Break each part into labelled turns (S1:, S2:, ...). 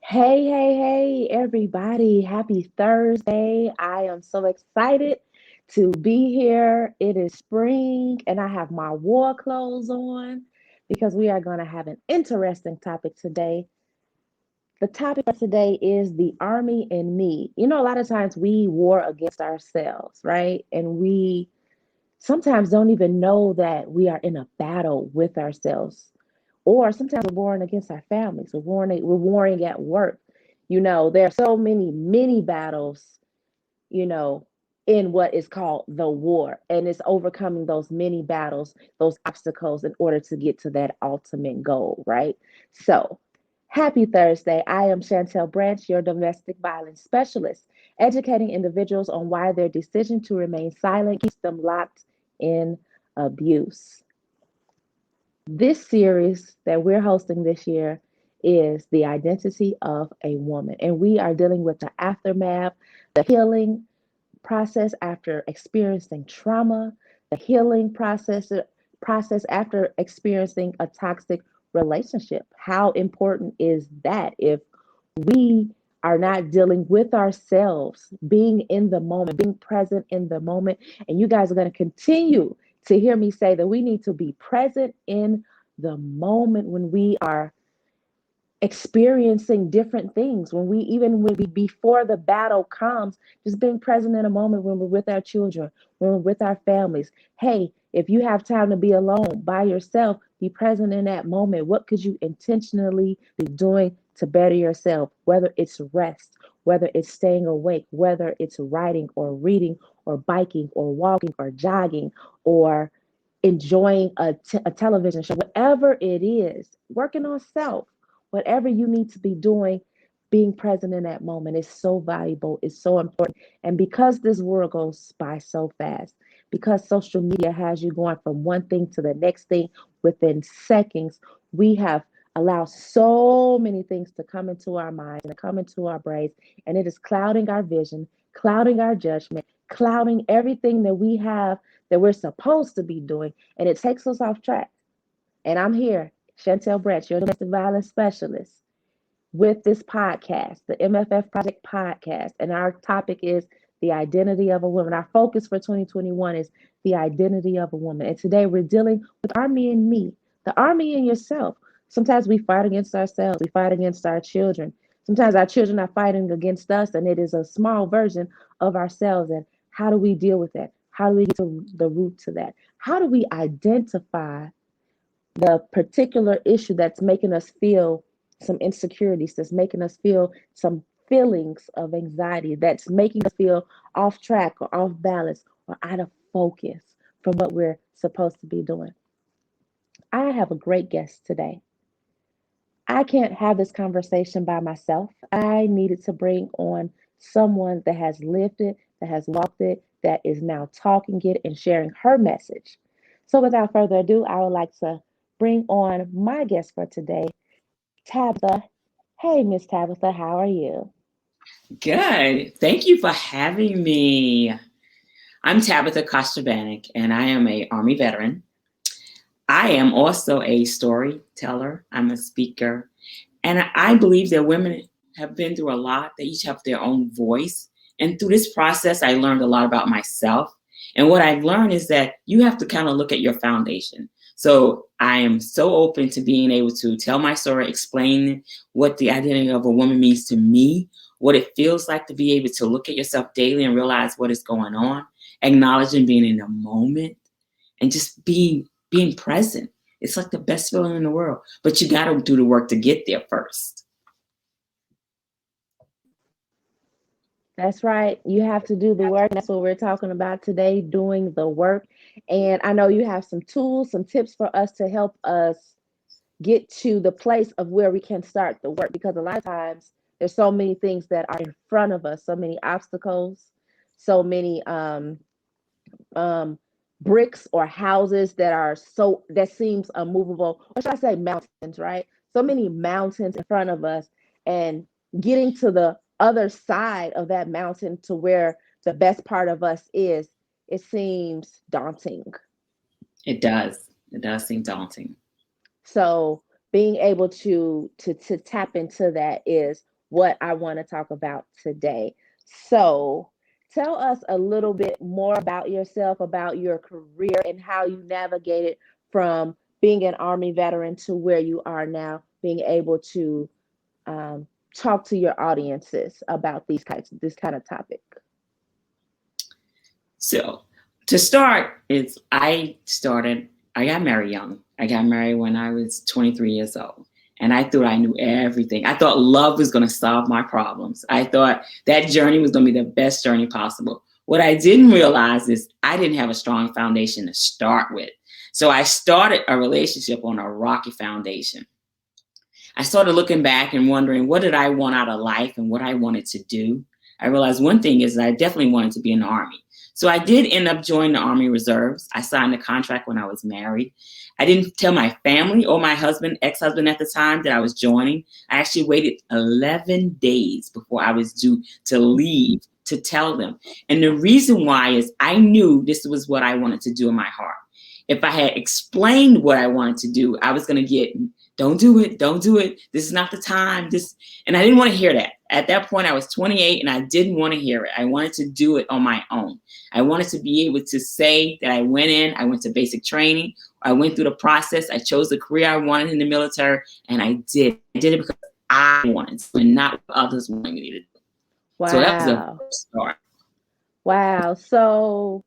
S1: Hey, everybody. Happy Thursday. I am so excited to be here. It is spring, and I have my war clothes on because we are going to have an interesting topic today. The topic for today is the army and me. A lot of times we war against ourselves, right? And we sometimes don't even know that we are in a battle with ourselves. Or sometimes we're warring against our families. We're warring at work. There are so many mini battles, you know, in what is called the war. And it's overcoming those mini battles, those obstacles in order to get to that ultimate goal, right? So happy Thursday. I am Chantel Branch, your domestic violence specialist, educating individuals on why their decision to remain silent keeps them locked in abuse. This series that we're hosting this year is the identity of a woman. And we are dealing with the aftermath, the healing process after experiencing trauma, the healing process after experiencing a toxic relationship. How important is that if we are not dealing with ourselves, being in the moment, being present in the moment? And you guys are going to continue to hear me say that we need to be present in the moment when we are experiencing different things, when we before the battle comes, just being present in a moment when we're with our children, when we're with our families. Hey, if you have time to be alone by yourself, be present in that moment. What could you intentionally be doing to better yourself? Whether it's rest, whether it's staying awake, whether it's writing or reading or biking or walking or jogging or enjoying a television show, whatever it is, working on self, whatever you need to be doing, being present in that moment is so valuable, it's so important. And because this world goes by so fast, because social media has you going from one thing to the next thing within seconds, we have allowed so many things to come into our minds and come into our brains, and it is clouding our vision, clouding our judgment, clouding everything that we have that we're supposed to be doing, and it takes us off track. And I'm here, Chantel Branch, your domestic violence specialist, with this podcast, the MFF Project podcast. And our topic is the identity of a woman. Our focus for 2021 is the identity of a woman. And today we're dealing with army and me, the army and yourself. Sometimes we fight against ourselves, we fight against our children. Sometimes our children are fighting against us, and it is a small version of ourselves. And how do we deal with that? How do we get to the root to that? How do we identify the particular issue that's making us feel some insecurities, that's making us feel some feelings of anxiety, that's making us feel off track or off balance or out of focus from what we're supposed to be doing? I have a great guest today. I can't have this conversation by myself. I needed to bring on someone that has lived it, that has walked it, that is now talking it and sharing her message. So, without further ado, I would like to bring on my guest for today, Tabitha. Hey, Miss Tabitha, how are you?
S2: Good. Thank you for having me. I'm Tabitha Kostrobanic, and I am a Army veteran. I am also a storyteller. I'm a speaker, and I believe that women have been through a lot. They each have their own voice, and through this process, I learned a lot about myself. And what I've learned is that you have to kind of look at your foundation. So I am so open to being able to tell my story, explain what the identity of a woman means to me, what it feels like to be able to look at yourself daily and realize what is going on, acknowledging being in the moment, and just being present. It's like the best feeling in the world. But you got to do the work to get there first.
S1: That's right. You have to do the work. That's what we're talking about today, doing the work. And I know you have some tools, some tips for us to help us get to the place of where we can start the work, because a lot of times there's so many things that are in front of us, so many obstacles, so many um bricks or houses that seems unmovable, or should I say mountains, right? So many mountains in front of us, and getting to the other side of that mountain to where the best part of us is, it seems daunting.
S2: It does. It does seem daunting.
S1: So being able to tap into that is what I want to talk about today. So, tell us a little bit more about yourself, about your career, and how you navigated from being an Army veteran to where you are now, being able to um, talk to your audiences about this kind of topic.
S2: So to start, I got married young. I got married when I was 23 years old. And I thought I knew everything. I thought love was going to solve my problems. I thought that journey was going to be the best journey possible. What I didn't realize is I didn't have a strong foundation to start with. So I started a relationship on a rocky foundation. I started looking back and wondering, what did I want out of life and what I wanted to do? I realized one thing is that I definitely wanted to be in the Army. So I did end up joining the Army Reserves. I signed a contract when I was married. I didn't tell my family or my husband, ex-husband at the time, that I was joining. I actually waited 11 days before I was due to leave to tell them. And the reason why is I knew this was what I wanted to do in my heart. If I had explained what I wanted to do, I was going to get, don't do it. This is not the time. And I didn't want to hear that. At that point, I was 28 and I didn't want to hear it. I wanted to do it on my own. I wanted to be able to say that I went to basic training. I went through the process. I chose the career I wanted in the military, and I did. I did it because I wanted to, and not what others wanted me to do.
S1: Wow.
S2: So that was the first start.
S1: Wow. So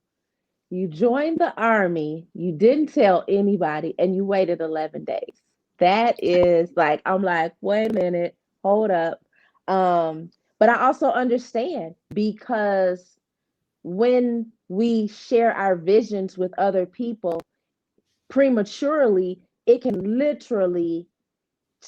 S1: you joined the Army, you didn't tell anybody, and you waited 11 days. That is like, I'm like, wait a minute, hold up. But I also understand, because when we share our visions with other people prematurely, it can literally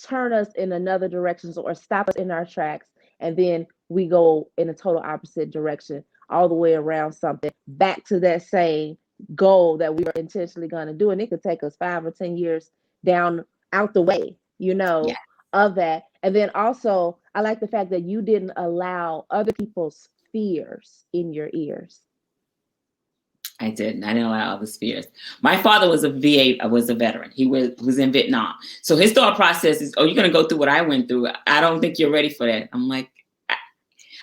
S1: turn us in another direction or stop us in our tracks. And then we go in a total opposite direction, all the way around something back to that same goal that we were intentionally going to do. And it could take us 5 or 10 years down out the way,
S2: Yeah.
S1: of that. And then also, I like the fact that you didn't allow other people's fears in your ears.
S2: I didn't. I didn't allow other fears. My father was a veteran. He was in Vietnam. So his thought process is, oh, you're going to go through what I went through. I don't think you're ready for that. I'm like,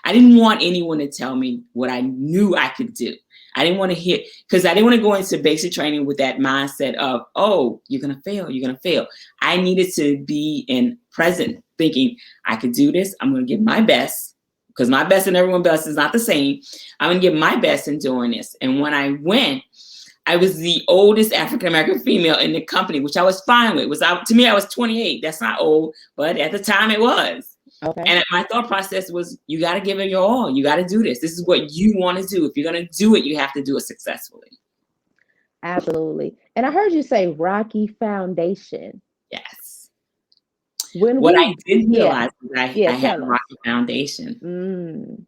S2: I didn't want anyone to tell me what I knew I could do. I didn't want to hear, because I didn't want to go into basic training with that mindset of, oh, you're going to fail. You're going to fail. I needed to be in present thinking, I could do this. I'm going to give my best, because my best and everyone's best is not the same. I'm going to give my best in doing this. And when I went, I was the oldest African-American female in the company, which I was fine with. To me, I was 28. That's not old, but at the time it was.
S1: Okay.
S2: And my thought process was, you got to give it your all. You got to do this. This is what you want to do. If you're going to do it, you have to do it successfully.
S1: Absolutely. And I heard you say rocky foundation.
S2: Yes.
S1: What
S2: I did realize is I had a rocky foundation.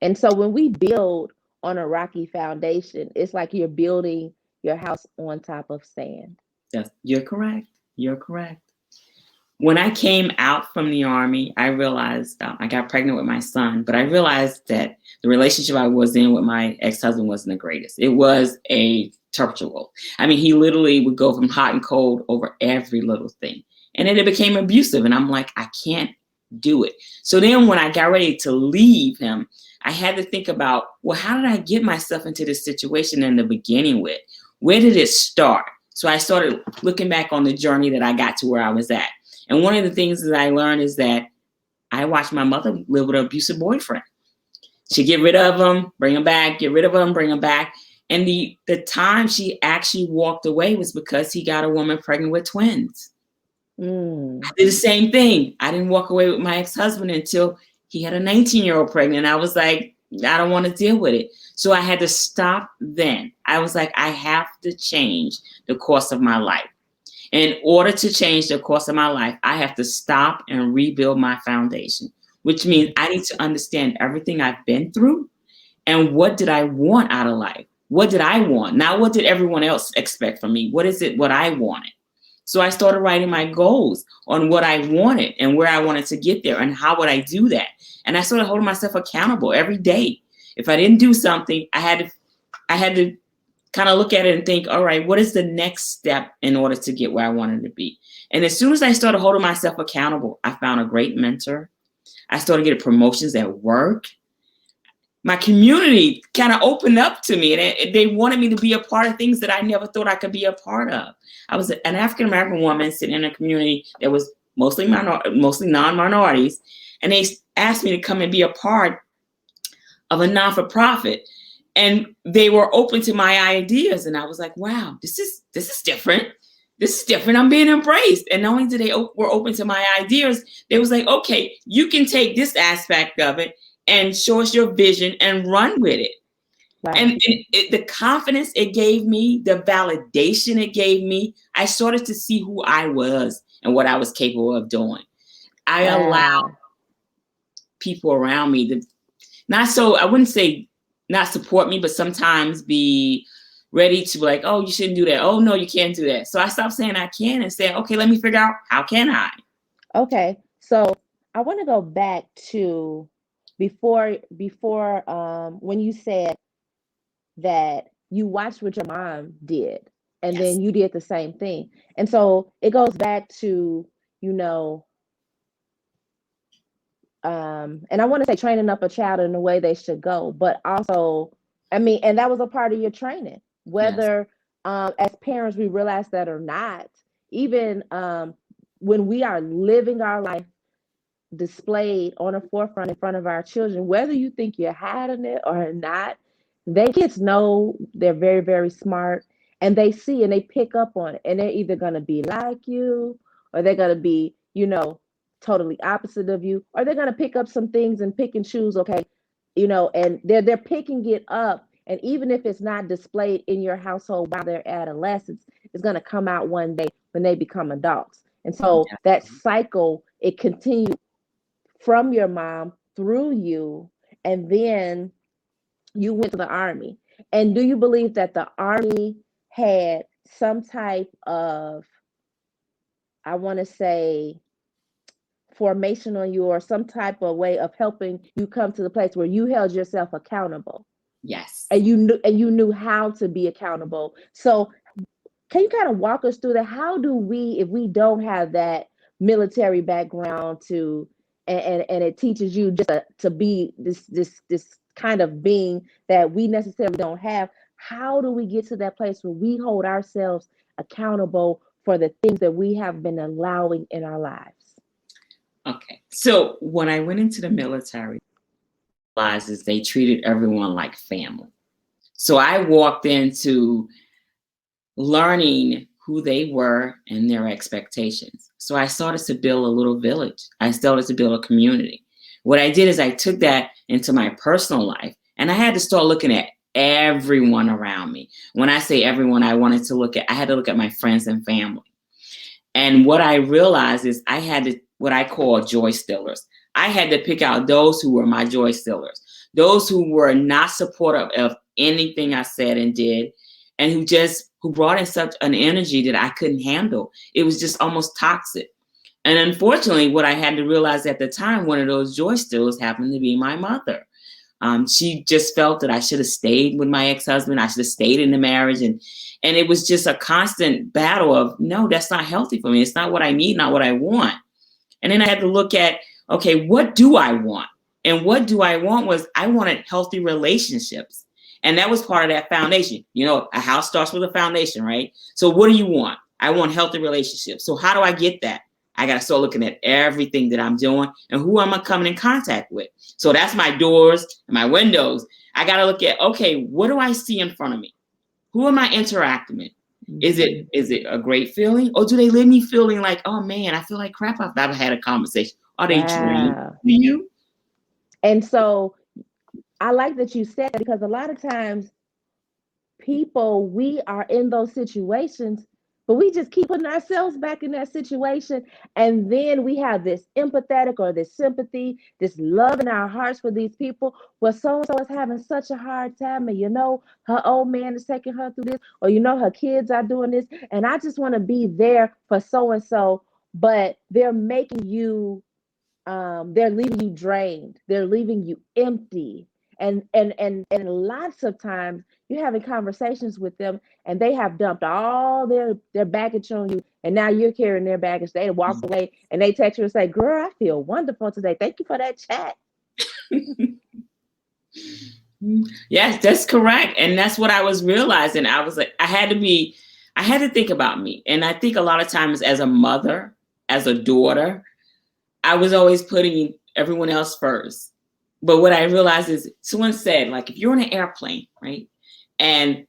S1: And so when we build on a rocky foundation, it's like you're building your house on top of sand.
S2: Yes, you're correct. You're correct. When I came out from the Army, I realized I got pregnant with my son, but I realized that the relationship I was in with my ex-husband wasn't the greatest. It was a turmoil. I mean, he literally would go from hot and cold over every little thing. And then it became abusive. And I'm like, I can't do it. So then when I got ready to leave him, I had to think about, well, how did I get myself into this situation in the beginning with? Where did it start? So I started looking back on the journey that I got to where I was at. And one of the things that I learned is that I watched my mother live with an abusive boyfriend. She'd get rid of him, bring him back, get rid of him, bring him back. And the time she actually walked away was because he got a woman pregnant with twins. I did the same thing. I didn't walk away with my ex-husband until he had a 19-year-old pregnant. I was like, I don't want to deal with it. So I had to stop then. I was like, I have to change the course of my life. In order to change the course of my life, I have to stop and rebuild my foundation, which means I need to understand everything I've been through and what did I want out of life? What did I want? Not what did everyone else expect from me? What is it what I wanted? So I started writing my goals on what I wanted and where I wanted to get there and how would I do that? And I started holding myself accountable every day. If I didn't do something, I had to kind of look at it and think, all right, what is the next step in order to get where I wanted to be? And as soon as I started holding myself accountable, I found a great mentor. I started getting promotions at work. My community kind of opened up to me, and they wanted me to be a part of things that I never thought I could be a part of. I was an African-American woman sitting in a community that was mostly non-minorities, and they asked me to come and be a part of a non-for-profit. And they were open to my ideas, and I was like, wow, this is different. This is different. I'm being embraced. And not only did they were open to my ideas, they was like, okay, you can take this aspect of it and show us your vision and run with it. Wow. And the confidence it gave me, the validation it gave me, I started to see who I was and what I was capable of doing. I allowed people around me to I wouldn't say not support me, but sometimes be ready to be like, oh, you shouldn't do that. Oh, no, you can't do that. So I stopped saying I can and said, okay, let me figure out how can I?
S1: Okay. So I want to go back to before when you said that you watched what your mom did and yes. Then you did the same thing. And so it goes back to, and I want to say training up a child in the way they should go, but also, and that was a part of your training, whether yes. As parents, we realize that or not, even when we are living our life displayed on a forefront in front of our children, whether you think you're hiding it or not, kids know they're very, very smart, and they see and they pick up on it, and they're either going to be like you or they're going to be, totally opposite of you, or they're going to pick up some things and pick and choose, okay, and they're picking it up. And even if it's not displayed in your household while they're adolescents, it's going to come out one day when they become adults. And so that cycle, it continues from your mom through you, and then you went to the Army. And do you believe that the Army had some type of, I want to say, formation on you, or some type of way of helping you come to the place where you held yourself accountable?
S2: Yes.
S1: And you knew how to be accountable. So can you kind of walk us through that? How do we, if we don't have that military background and it teaches you just to be this kind of being that we necessarily don't have, how do we get to that place where we hold ourselves accountable for the things that we have been allowing in our lives?
S2: Okay, so when I went into the military, realizes they treated everyone like family. So I walked into learning who they were and their expectations. So I started to build a little village. I started to build a community. What I did is I took that into my personal life, and I had to start looking at everyone around me. When I say everyone, I had to look at my friends and family. And what I realized is I had to, what I call joy stealers. I had to pick out those who were my joy stealers, those who were not supportive of anything I said and did, and who brought in such an energy that I couldn't handle. It was just almost toxic. And unfortunately, what I had to realize at the time, one of those joy stealers happened to be my mother. She just felt that I should have stayed with my ex-husband. I should have stayed in the marriage. And it was just a constant battle of, no, that's not healthy for me. It's not what I need, not what I want. And then I had to look at, okay, what do I want? And what do I want was I wanted healthy relationships. And that was part of that foundation. A house starts with a foundation, right? So what do you want? I want healthy relationships. So how do I get that? I got to start looking at everything that I'm doing and who am I coming in contact with. So that's my doors and my windows. I got to look at, okay, what do I see in front of me? Who am I interacting with? Is it a great feeling? Or do they leave me feeling like, oh man, I feel like crap after I've had a conversation? Are they draining you?
S1: And so I like that you said that, because a lot of times we are in those situations, but we just keep putting ourselves back in that situation. And then we have this empathetic or this sympathy, this love in our hearts for these people. Well, so-and-so is having such a hard time, and her old man is taking her through this, or her kids are doing this, and I just want to be there for so-and-so, but they're making you, they're leaving you drained. They're leaving you empty. And lots of times you're having conversations with them and they have dumped all their baggage on you, and now you're carrying their baggage. They walk away and they text you and say, girl, I feel wonderful today. Thank you for that chat.
S2: Yes, that's correct. And that's what I was realizing. I was like, I had to think about me. And I think a lot of times as a mother, as a daughter, I was always putting everyone else first. But what I realized is someone said, like, if you're on an airplane, right, and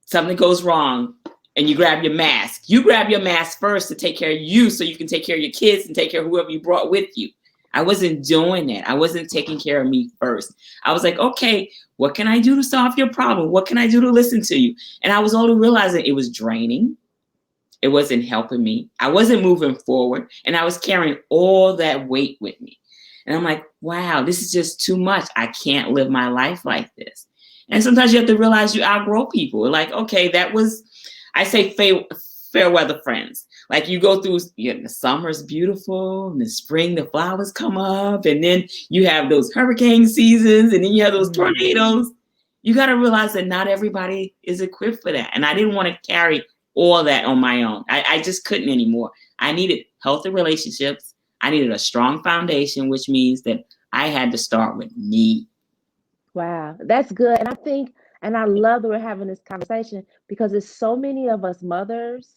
S2: something goes wrong and you grab your mask first to take care of you so you can take care of your kids and take care of whoever you brought with you. I wasn't doing that. I wasn't taking care of me first. I was like, okay, what can I do to solve your problem? What can I do to listen to you? And I was only realizing it was draining. It wasn't helping me. I wasn't moving forward. And I was carrying all that weight with me. And I'm like, wow, this is just too much. I can't live my life like this. And sometimes you have to realize you outgrow people. Like, okay, that was, I say fair weather friends. Like you go through, the summer's beautiful, and the spring, the flowers come up, and then you have those hurricane seasons, and then you have those tornadoes. You got to realize that not everybody is equipped for that. And I didn't want to carry all that on my own. I just couldn't anymore. I needed healthy relationships. I needed a strong foundation, which means that I had to start with me.
S1: Wow, that's good. And I think, and I love that we're having this conversation because there's so many of us mothers.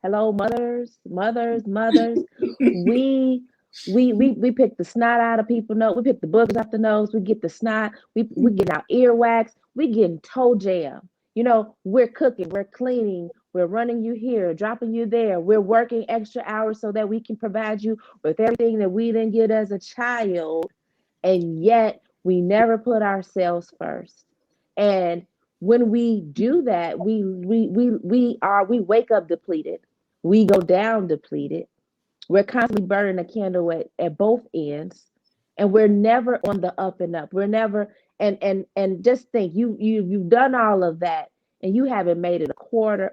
S1: Hello, mothers. We pick the snot out of people's nose. We pick the boogers off the nose. We get the snot. We get our earwax. We getting toe jam. We're cooking. We're cleaning. We're running you here, dropping you there. We're working extra hours so that we can provide you with everything that we didn't get as a child. And yet we never put ourselves first. And when we do that, we wake up depleted. We go down depleted. We're constantly burning a candle at both ends, and we're never on the up and up. We're never and just think you've done all of that, and you haven't made it a quarter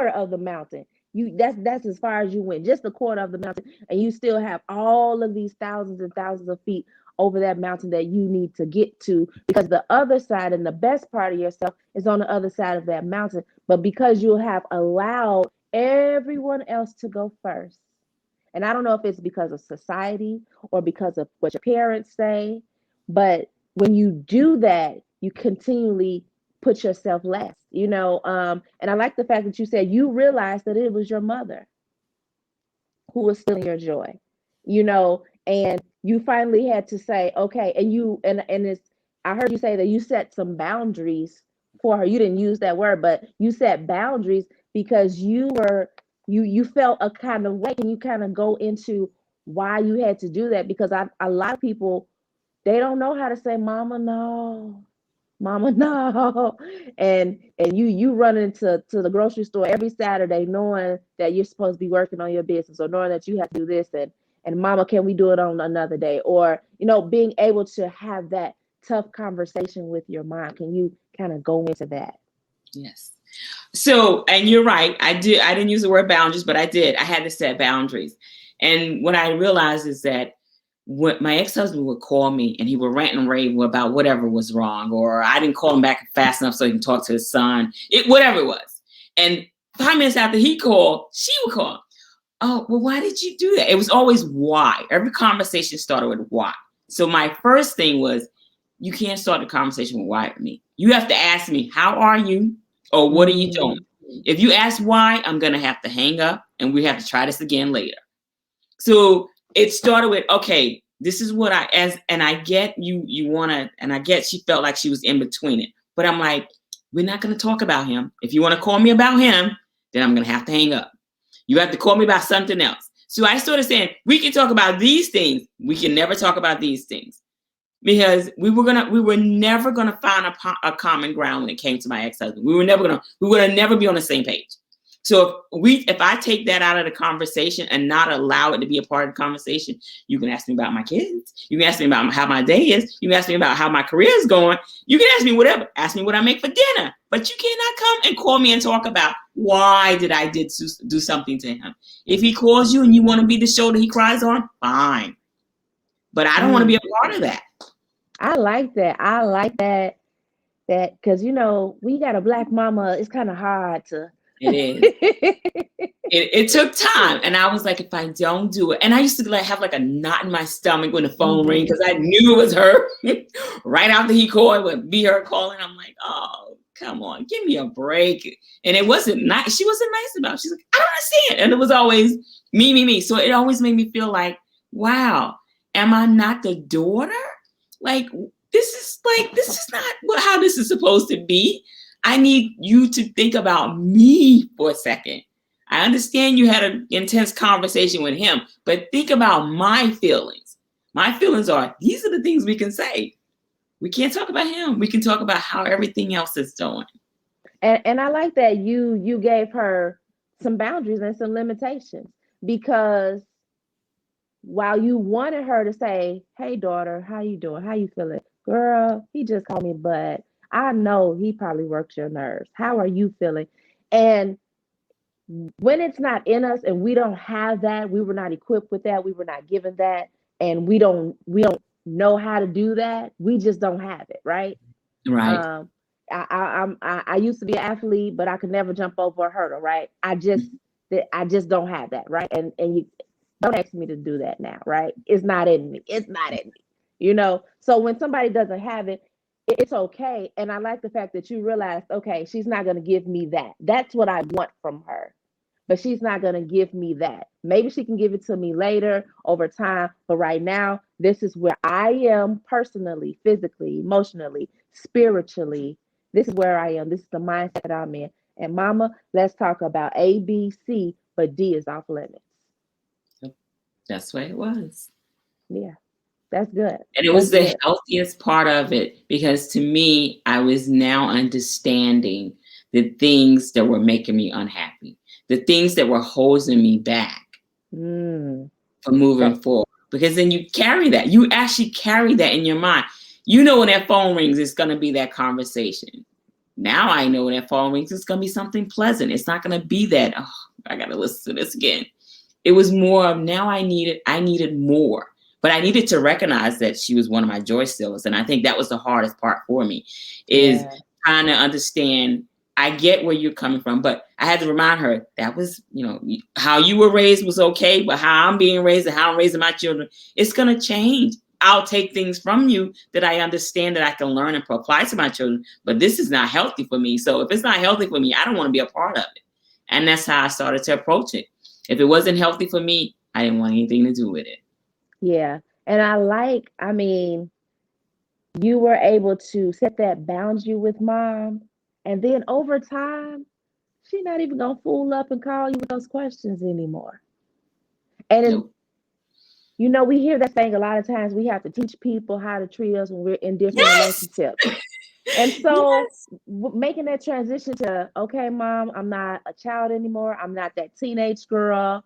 S1: of the mountain. That's as far as you went, just a quarter of the mountain, and you still have all of these thousands and thousands of feet over that mountain that you need to get to, because the other side and the best part of yourself is on the other side of that mountain. But because you have allowed everyone else to go first, and I don't know if it's because of society or because of what your parents say, but when you do that, you continually put yourself last, and I like the fact that you said you realized that it was your mother who was stealing your joy, and you finally had to say, okay, I heard you say that you set some boundaries for her. You didn't use that word, but you set boundaries because you felt a kind of way. Can you kind of go into why you had to do that? Because a lot of people, they don't know how to say, mama, no. And you run into the grocery store every Saturday knowing that you're supposed to be working on your business, or knowing that you have to do this, and mama, can we do it on another day? Or, being able to have that tough conversation with your mom. Can you kind of go into that?
S2: Yes. So, and you're right. I didn't use the word boundaries, but I did. I had to set boundaries. And what I realized is that when my ex-husband would call me and he would rant and rave about whatever was wrong, or I didn't call him back fast enough so he can talk to his son, whatever it was. And 5 minutes after he called, she would call. Oh, well, why did you do that? It was always why. Every conversation started with why. So my first thing was, you can't start the conversation with why with me. You have to ask me, how are you? Or what are you doing? If you ask why, I'm going to have to hang up and we have to try this again later. So it started with, okay, this is what and I get you want to, and I get she felt like she was in between it. But I'm like, we're not going to talk about him. If you want to call me about him, then I'm going to have to hang up. You have to call me about something else. So I started saying, we can talk about these things. We can never talk about these things. Because we were never gonna find a common ground when it came to my ex-husband. We would never be on the same page. So if I take that out of the conversation and not allow it to be a part of the conversation, you can ask me about my kids. You can ask me about how my day is. You can ask me about how my career is going. You can ask me whatever. Ask me what I make for dinner. But you cannot come and call me and talk about why did I do something to him. If he calls you and you want to be the shoulder he cries on, fine. But I don't want to be a part of that.
S1: I like that. I like that because we got a Black mama. It's kind of hard to.
S2: It is. It took time, and I was like, if I don't do it, and I used to like have like a knot in my stomach when the phone rang because I knew it was her. Right after he called, it would be her calling. I'm like, oh, come on, give me a break. And it wasn't nice. She wasn't nice about it. She's like, I don't understand. And it was always me. So it always made me feel like, wow, am I not the daughter? Like this is not how this is supposed to be. I need you to think about me for a second. I understand you had an intense conversation with him, but think about my feelings. My feelings are, these are the things we can say. We can't talk about him. We can talk about how everything else is going.
S1: And I like that you gave her some boundaries and some limitations, because while you wanted her to say, "Hey daughter, how you doing? How you feeling?" Girl, he just called me, but I know he probably works your nerves. How are you feeling? And when it's not in us and we don't have that, we were not equipped with that, we were not given that, and we don't know how to do that, we just don't have it, right?
S2: Right.
S1: um I used to be an athlete, but I could never jump over a hurdle, right? I just don't have that, right? And you don't ask me to do that now, right? It's not in me. So when somebody doesn't have it, it's okay. And I like the fact that you realized, okay, she's not going to give me that. That's what I want from her, but she's not going to give me that. Maybe she can give it to me later over time. But right now, this is where I am personally, physically, emotionally, spiritually. This is where I am. This is the mindset that I'm in. And mama, let's talk about A, B, C, but D is off limits.
S2: That's what it was.
S1: Yeah, that's good.
S2: And it
S1: That's
S2: was the
S1: good.
S2: healthiest part of it, because to me, I was now understanding the things that were making me unhappy, the things that were holding me back
S1: Mm,
S2: from moving
S1: that,
S2: forward. Because then you carry that. You actually carry that in your mind. You know when that phone rings, it's going to be that conversation. Now I know when that phone rings, it's going to be something pleasant. It's not going to be that, oh, I got to listen to this again. It was more of, now I needed more. But I needed to recognize that she was one of my joy stealers. And I think that was the hardest part for me, is
S1: yeah,
S2: trying to understand, I get where you're coming from, but I had to remind her that was, how you were raised was okay, but how I'm being raised and how I'm raising my children, it's going to change. I'll take things from you that I understand that I can learn and apply to my children, but this is not healthy for me. So if it's not healthy for me, I don't want to be a part of it. And that's how I started to approach it. If it wasn't healthy for me, I didn't want anything to do with it.
S1: yeah. And I mean, you were able to set that boundary with mom. And then over time, she's not even gonna fool up and call you with those questions anymore. And then,
S2: Nope.
S1: we hear that saying a lot of times, we have to teach people how to treat us when we're in different
S2: Yes.
S1: relationships. And so
S2: Yes.
S1: making that transition to, okay, mom, I'm not a child anymore. I'm not that teenage girl.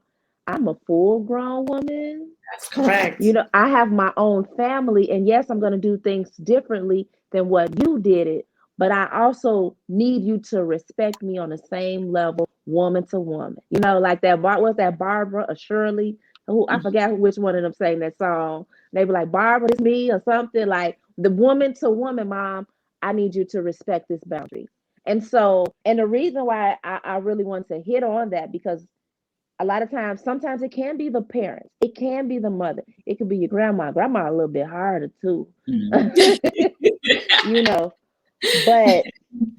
S1: I'm a full grown woman.
S2: That's correct.
S1: I have my own family, and yes, I'm going to do things differently than what you did it, but I also need you to respect me on the same level, woman to woman. Like that was that Barbara or Shirley, who I forgot which one of them sang that song. They be like, Barbara, it's me, or something like the woman to woman, mom. I need you to respect this boundary. And the reason why I really want to hit on that, because a lot of times, sometimes it can be the parents, it can be the mother, it could be your grandma. Grandma a little bit harder too.
S2: Mhm.
S1: you know but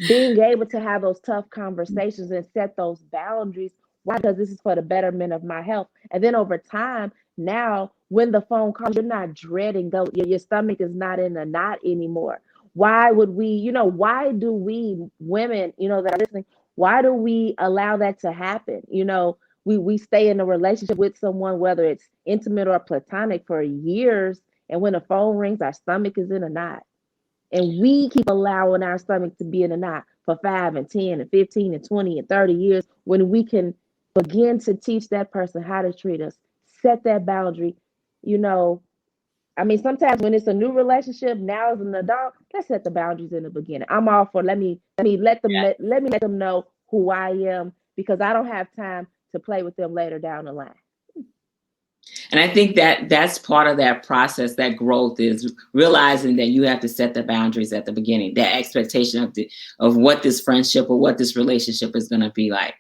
S1: being able to have those tough conversations and set those boundaries. Why? Because this is for the betterment of my health. And then over time, now when the phone calls, you're not dreading, though your stomach is not in a knot anymore. Why would we, why do we women, that are listening, why do we allow that to happen? We stay in a relationship with someone, whether it's intimate or platonic, for years, and when the phone rings, our stomach is in a knot, and we keep allowing our stomach to be in a knot for 5 and 10 and 15 and 20 and 30 years, when we can begin to teach that person how to treat us, set that boundary. You know, I mean, sometimes when it's a new relationship, now as an adult, let's set the boundaries in the beginning. I'm all for, let me let them know who I am, because I don't have time to play with them later down the line.
S2: And I think that that's part of that process, that growth, is realizing that you have to set the boundaries at the beginning, that expectation of what this friendship or what this relationship is going to be like.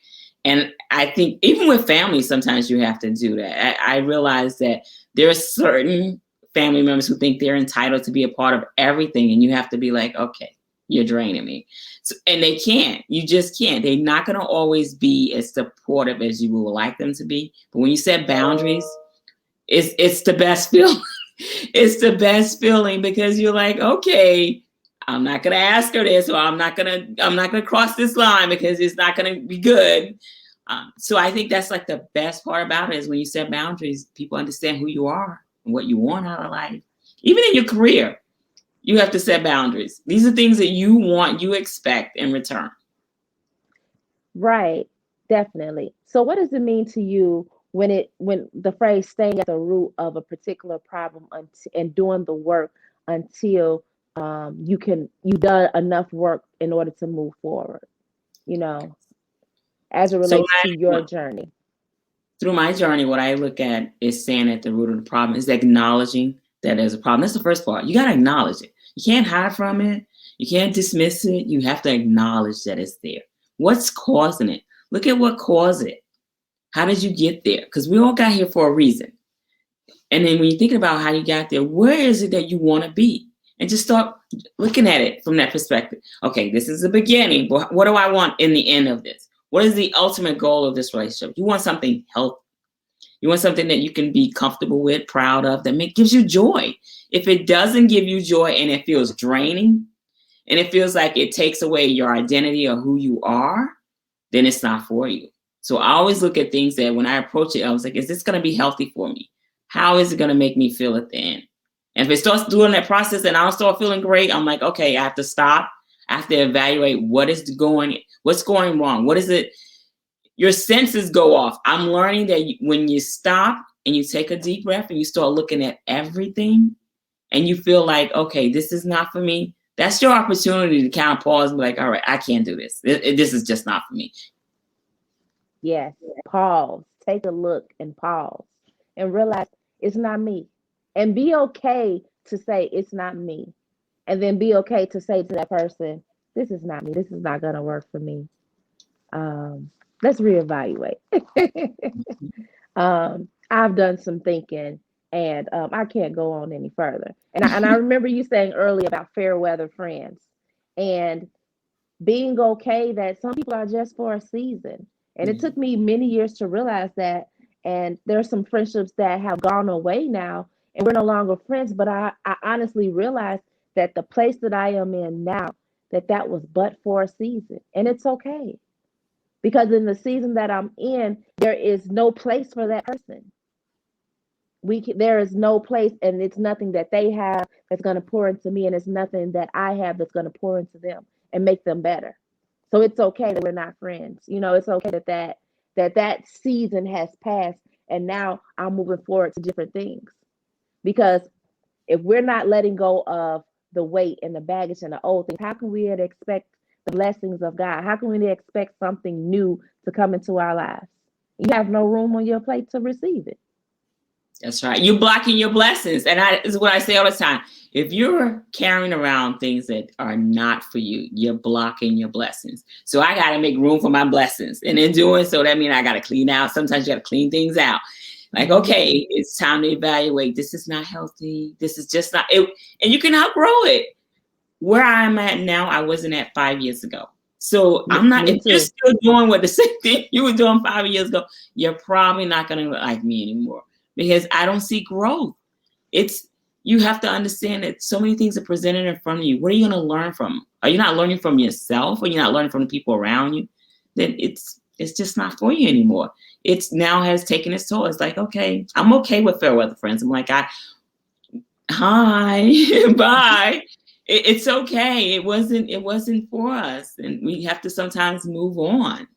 S2: And I think even with family, sometimes you have to do that. I realize that there are certain family members who think they're entitled to be a part of everything, and you have to be like, okay, you're draining me. So, and they can't. You just can't. They're not going to always be as supportive as you would like them to be. But when you set boundaries, it's the best feeling. It's the best feeling, because you're like, okay, I'm not gonna ask her this, or I'm not gonna cross this line because it's not gonna be good. So I think that's like the best part about it, is when you set boundaries, people understand who you are and what you want out of life. Even in your career, you have to set boundaries. These are things that you want, you expect in return.
S1: Right, definitely. So what does it mean to you when the phrase staying at the root of a particular problem and doing the work until you've done enough work in order to move forward, you know, as it
S2: So
S1: relates to your journey?
S2: through my journey, what I look at is staying at the root of the problem, is acknowledging that there's a problem. That's the first part. You got to acknowledge it. You can't hide from it. You can't dismiss it. You have to acknowledge that it's there. What's causing it? Look at what caused it. How did you get there? Because we all got here for a reason. And then when you're thinking about how you got there, where is it that you want to be? And just start looking at it from that perspective. Okay, this is the beginning, but what do I want in the end of this? What is the ultimate goal of this relationship? You want something healthy. You want something that you can be comfortable with, proud of, that gives you joy. If it doesn't give you joy and it feels draining, and it feels like it takes away your identity or who you are, then it's not for you. So I always look at things that when I approach it, I was like, is this going to be healthy for me? How is it going to make me feel at the end? And if it starts doing that process and I don't start feeling great, I'm like, okay, I have to stop. I have to evaluate what's going wrong. What is it? Your senses go off. I'm learning that when you stop and you take a deep breath and you start looking at everything and you feel like, okay, this is not for me, that's your opportunity to kind of pause and be like, all right, I can't do this. This is just not for me.
S1: Yes, pause, take a look and pause and realize it's not me. And be okay to say it's not me. And then be okay to say to that person, this is not me. This is not going to work for me. Let's reevaluate. I've done some thinking, and I can't go on any further. And I remember you saying earlier about fair weather friends and being okay that some people are just for a season. And it took me many years to realize that. And there's some friendships that have gone away now, and we're no longer friends. But I honestly realized that the place that I am in now, that was but for a season, and it's okay, because in the season that I'm in, there is no place for that person. There is no place, and it's nothing that they have that's going to pour into me, and it's nothing that I have that's going to pour into them and make them better. So it's okay that we're not friends. It's okay that season has passed, and now I'm moving forward to different things. Because if we're not letting go of the weight and the baggage and the old things, how can we expect the blessings of God? How can we expect something new to come into our lives? You have no room on your plate to receive it.
S2: That's right. You're blocking your blessings. And this is what I say all the time. If you're carrying around things that are not for you, you're blocking your blessings. So I got to make room for my blessings. And in doing so, that means I got to clean out. Sometimes you got to clean things out. Like, okay, it's time to evaluate. This is not healthy. This is just not it. And you can outgrow it. Where I'm at now, I wasn't at 5 years ago. So I'm not, if you're still doing what the same thing you were doing 5 years ago, you're probably not going to look like me anymore, because I don't see growth. You have to understand that so many things are presented in front of you. What are you going to learn from? Are you not learning from yourself, or you're not learning from the people around you? Then it's just not for you anymore. It's now has taken its toll. It's like, okay, I'm okay with fair weather friends. I'm like, hi, bye. It's okay. It wasn't for us. And we have to sometimes move on.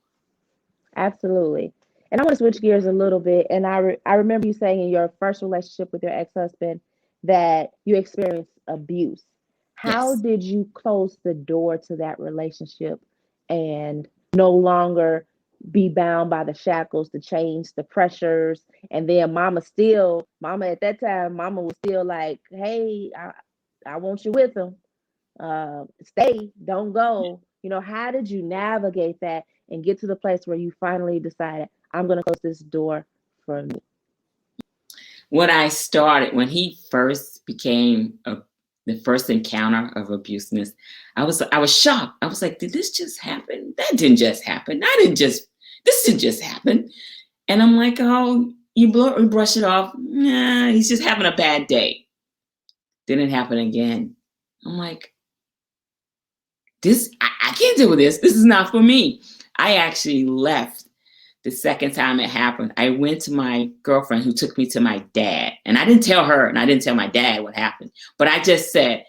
S1: Absolutely. And I want to switch gears a little bit. And I remember you saying in your first relationship with your ex-husband that you experienced abuse. How
S2: Yes.
S1: did you close the door to that relationship and no longer be bound by the shackles, the chains, the pressures. And then mama at that time, mama was still like, hey, I want you with him. Stay, don't go. How did you navigate that and get to the place where you finally decided, I'm going to close this door for me?
S2: When he first became the first encounter of abusiveness, I was shocked. I was like, did this just happen? That didn't just happen. This didn't just happen. And I'm like, oh, you brush it off. Nah, he's just having a bad day. Didn't happen again. I'm like, I can't deal with this. This is not for me. I actually left the second time it happened. I went to my girlfriend who took me to my dad. And I didn't tell her and I didn't tell my dad what happened. But I just said,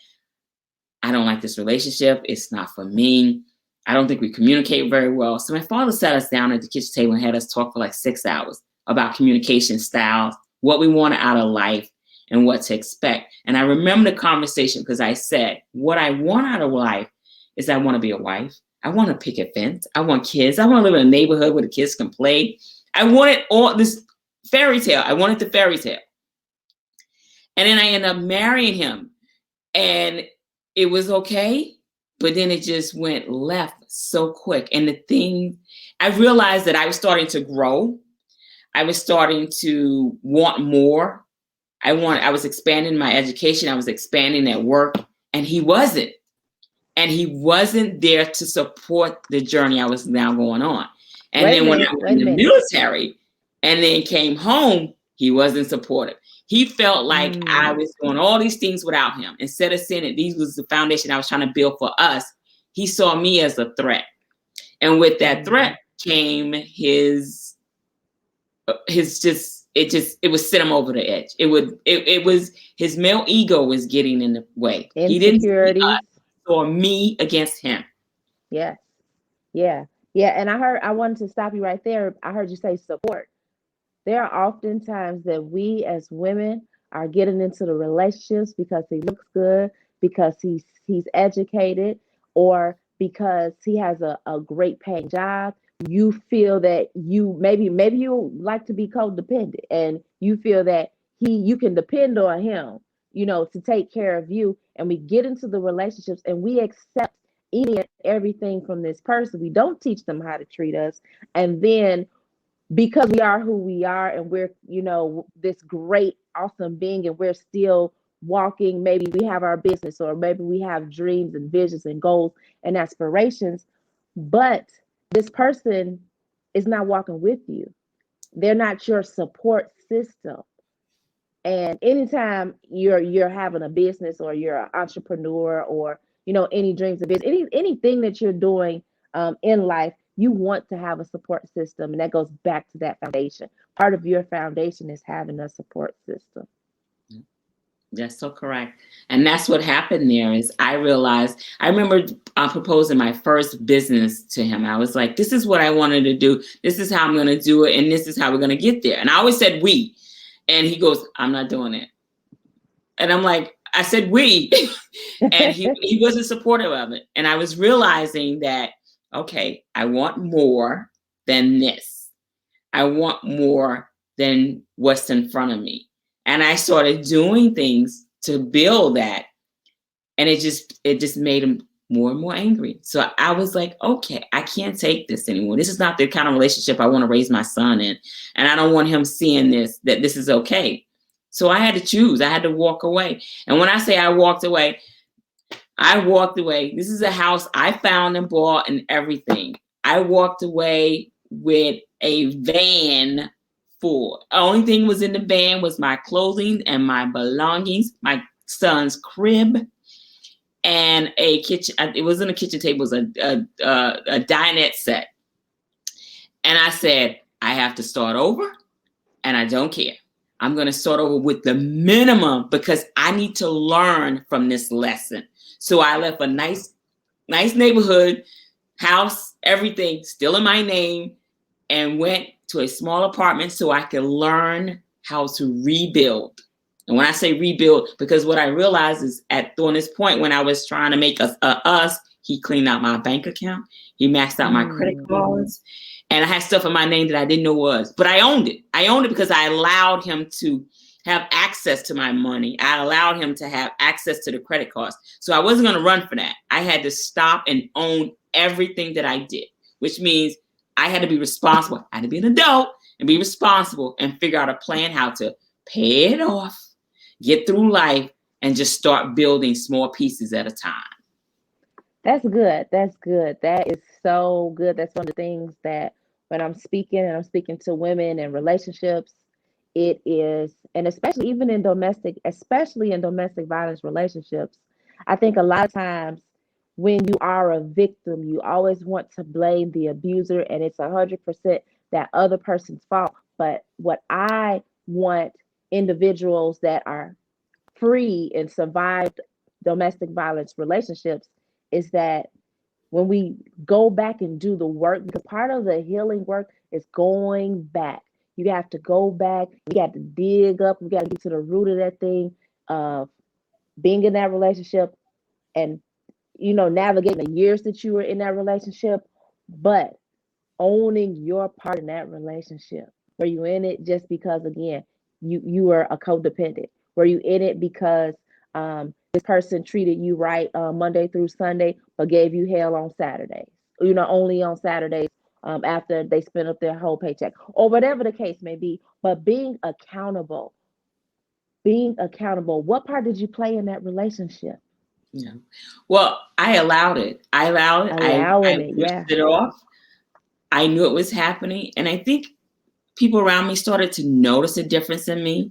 S2: I don't like this relationship. It's not for me. I don't think we communicate very well. So my father sat us down at the kitchen table and had us talk for like 6 hours about communication styles, what we wanted out of life, and what to expect. And I remember the conversation because I said, what I want out of life is I want to be a wife. I want to pick a fence. I want kids. I want to live in a neighborhood where the kids can play. I wanted all this fairy tale. I wanted the fairy tale. And then I ended up marrying him. And it was okay. But then it just went left so quick. And I realized that I was starting to grow. I was starting to want more. I was expanding my education. I was expanding at work. And he wasn't. And he wasn't there to support the journey I was now going on. And then when I was in the military and then came home, he wasn't supportive. He felt like I was doing all these things without him. Instead of saying that these was the foundation I was trying to build for us, he saw me as a threat. And with that threat came it would set him over the edge. It was his male ego was getting in the way. He didn't see us or me against him.
S1: Yes. Yeah. And I wanted to stop you right there. I heard you say support. There are often times that we as women are getting into the relationships because he looks good, because he's educated, or because he has a great paying job. You feel that maybe you like to be codependent, and you feel that you can depend on him, to take care of you. And we get into the relationships and we accept any and everything from this person. We don't teach them how to treat us. And then because we are who we are and we're, this great, awesome being, and we're still walking, maybe we have our business, or maybe we have dreams and visions and goals and aspirations, but this person is not walking with you. They're not your support system. And anytime you're having a business, or you're an entrepreneur, or any dreams of business, anything that you're doing in life, you want to have a support system, and that goes back to that foundation. Part of your foundation is having a support system.
S2: That's so correct. And that's what happened there is I remember proposing my first business to him. I was like, this is what I wanted to do. This is how I'm going to do it. And this is how we're going to get there. And I always said we. And he goes, I'm not doing it. And I'm like, I said we. And he wasn't supportive of it. And I was realizing that, okay, I want more than this. I want more than what's in front of me. And I started doing things to build that. And it just made him more and more angry. So I was like, okay, I can't take this anymore. This is not the kind of relationship I want to raise my son in. And I don't want him seeing that this is okay. So I had to choose. I had to walk away. And when I say I walked away, This is a house I found and bought and everything. I walked away with a van full. The only thing was in the van was my clothing and my belongings, my son's crib, and a kitchen. It wasn't a kitchen table, it was a dinette set. And I said, I have to start over, and I don't care. I'm going to start over with the minimum because I need to learn from this lesson. So I left a nice neighborhood, house, everything still in my name, and went to a small apartment so I could learn how to rebuild. And when I say rebuild, because what I realized is during this point when I was trying to make us, he cleaned out my bank account. He maxed out my credit cards. And I had stuff in my name that I didn't know was, but I owned it. I owned it because I allowed him to have access to my money. I allowed him to have access to the credit cards. So I wasn't going to run for that. I had to stop and own everything that I did, which means I had to be responsible. I had to be an adult and be responsible and figure out a plan how to pay it off, get through life, and just start building small pieces at a time.
S1: That's good. That's good. That is so good. That's one of the things that when I'm speaking and I'm speaking to women and relationships, it is, and especially in domestic violence relationships, I think a lot of times when you are a victim, you always want to blame the abuser, and it's 100% that other person's fault. But what I want individuals that are free and survived domestic violence relationships is that when we go back and do the work, because part of the healing work is going back. You have to go back, you got to dig up, you got to get to the root of that thing of being in that relationship and navigating the years that you were in that relationship, but owning your part in that relationship. Were you in it just because, again, you were a codependent? Were you in it because this person treated you right Monday through Sunday, but gave you hell on Saturdays? Only on Saturdays after they spent up their whole paycheck, or whatever the case may be. But being accountable. What part did you play in that relationship?
S2: Yeah. Well, I allowed it. I
S1: Allowing it,
S2: pushed
S1: yeah.
S2: it off. I knew it was happening. And I think people around me started to notice a difference in me.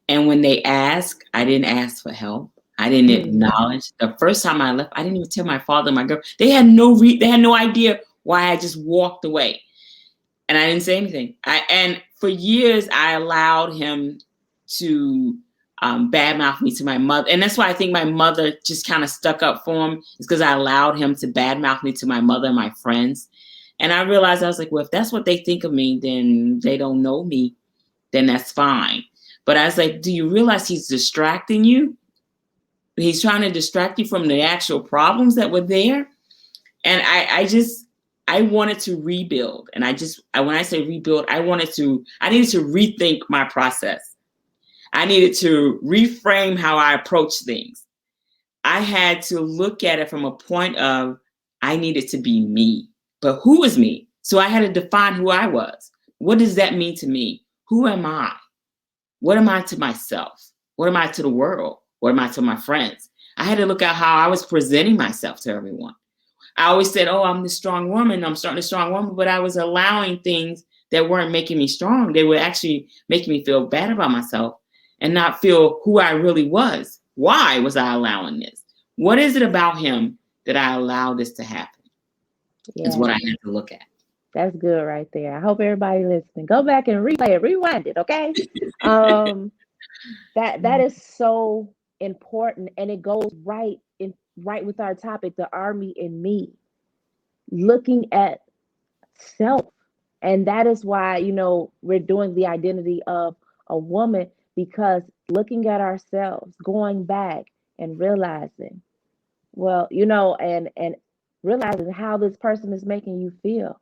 S2: And when they asked, I didn't ask for help. I didn't acknowledge. The first time I left, I didn't even tell my father and my girl. They had no idea why I just walked away. And I didn't say anything. And for years, I allowed him to badmouth me to my mother. And that's why I think my mother just kind of stuck up for him, is because I allowed him to badmouth me to my mother and my friends. And I realized, I was like, well, if that's what they think of me, then they don't know me, then that's fine. But I was like, do you realize he's distracting you? He's trying to distract you from the actual problems that were there. And I wanted to rebuild. And when I say rebuild, I needed to rethink my process. I needed to reframe how I approach things. I had to look at it from a point of, I needed to be me. But who is me? So I had to define who I was. What does that mean to me? Who am I? What am I to myself? What am I to the world? What am I to my friends? I had to look at how I was presenting myself to everyone. I always said, oh, I'm the strong woman. I'm starting a strong woman. But I was allowing things that weren't making me strong. They were actually making me feel bad about myself and not feel who I really was. Why was I allowing this? What is it about him that I allowed this to happen?
S1: Yeah.
S2: Is what I had to look at.
S1: That's good right there. I hope everybody listening, go back and replay it, rewind it, okay? That is so important, and it goes right with our topic, the army and me, looking at self. And that is why, we're doing the identity of a woman, because looking at ourselves, going back and realizing, well, and realizing how this person is making you feel.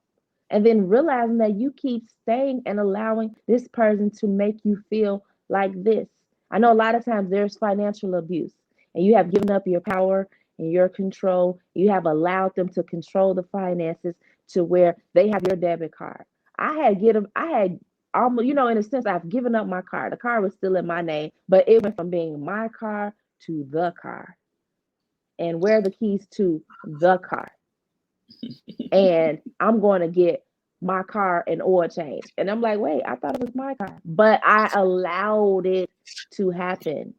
S1: And then realizing that you keep staying and allowing this person to make you feel like this. I know a lot of times there's financial abuse, and you have given up your power and your control. You have allowed them to control the finances to where they have your debit card. I had almost, in a sense, I've given up my car. The car was still in my name, but it went from being my car to the car. And where are the keys to the car? And I'm going to get my car an oil change. And I'm like, wait, I thought it was my car. But I allowed it to happen.